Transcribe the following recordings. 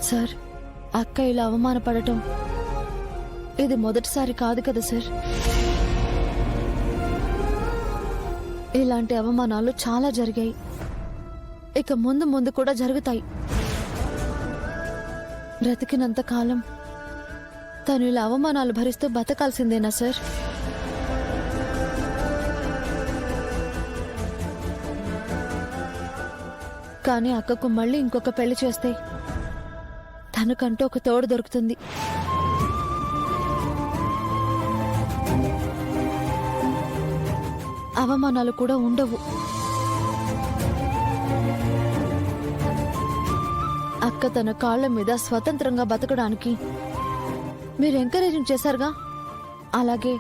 Sir, అక్క ఇలా అవమానపడటం ఇది మొదటిసారి కాదు కదా సార్. ఇలాంటి అవమానాలు చాలా జరిగాయి, ఇక ముందు ముందు కూడా జరుగుతాయి. బ్రతికినంత కాలం తను ఇలా అవమానాలు భరిస్తూ బతకాల్సిందేనా సార్? కానీ అక్కకు మళ్ళీ ఇంకొక పెళ్లి చేస్తే తనకంటూ ఒక తోడు దొరుకుతుంది. అవమానాలు కూడా ఉండవు. అక్క తన కాళ్ల మీద స్వతంత్రంగా బతకడానికి మీరు ఎంకరేజింగ్ చేశారుగా, అలాగే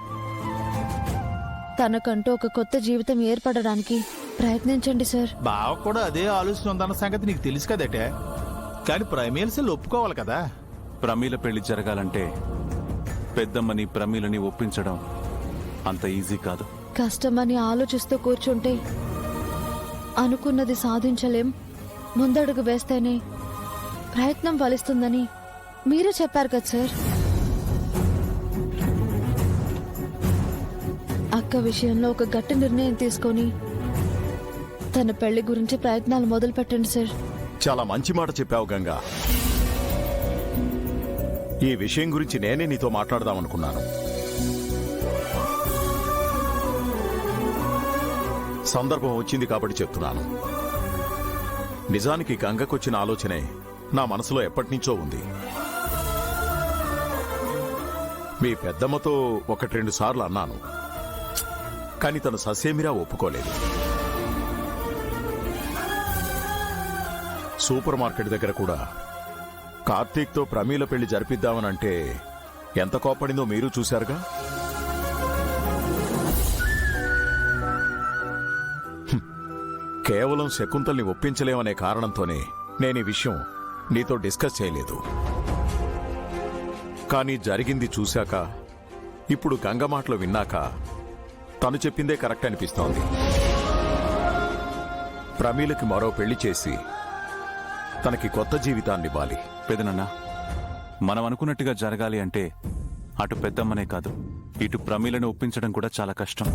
తనకంటూ ఒక కొత్త జీవితం ఏర్పడడానికి ప్రయత్నించండి సార్. బావ కూడా అదే ఆలోచన ఉందన్న సంగతి నీకు తెలుసు కదటే, కానీ ప్రమేల్సలు ఒప్పుకోవాలి కదా. ప్రమీల పెళ్లి జరగాలంటే పెద్దమ్మని ప్రమీలని ఒప్పించడం అంత ఈజీ కాదు. కష్టమని ఆలోచిస్తూ కూర్చుంటే అనుకున్నది సాధించలేం. ముందడుగు వేస్తేనే ప్రయత్నం ఫలిస్తుందని మీరే చెప్పారు కదా సార్. అక్క విషయంలో ఒక గట్టి నిర్ణయం తీసుకొని తన పెళ్లి గురించి ప్రయత్నాలు మొదలు పెట్టండి సార్. చాలా మంచి మాట చెప్పావు గంగా. ఈ విషయం గురించి నేనే నీతో మాట్లాడదామనుకున్నాను. సందర్భం వచ్చింది కాబట్టి చెప్తున్నాను. నిజానికి గంగకొచ్చిన ఆలోచనే నా మనసులో ఎప్పటినుంచో ఉంది. మీ పెద్దమ్మతో 1-2 సార్లు అన్నాను, కానీ తను ససేమిరా ఒప్పుకోలేదు. సూపర్ మార్కెట్ దగ్గర కూడా కార్తీక్తో ప్రమీల పెళ్లి జరిపిద్దామనంటే ఎంత కోప్పడిందో మీరు చూశారుగా. కేవలం శకుంతల్ని ఒప్పించలేమనే కారణంతోనే నేను ఈ విషయం నీతో డిస్కస్ చేయలేదు. కానీ జరిగింది చూశాక, ఇప్పుడు గంగ మాటలు విన్నాక తను చెప్పిందే కరెక్ట్ అనిపిస్తోంది. ప్రమీలకి మరో పెళ్లి చేసి తనకి కొత్త జీవితాన్నివ్వాలి. పెదనన్న, మనం అనుకున్నట్టుగా జరగాలి అంటే అటు పెద్దమ్మనే కాదు, ఇటు ప్రమీలను ఒప్పించడం కూడా చాలా కష్టం.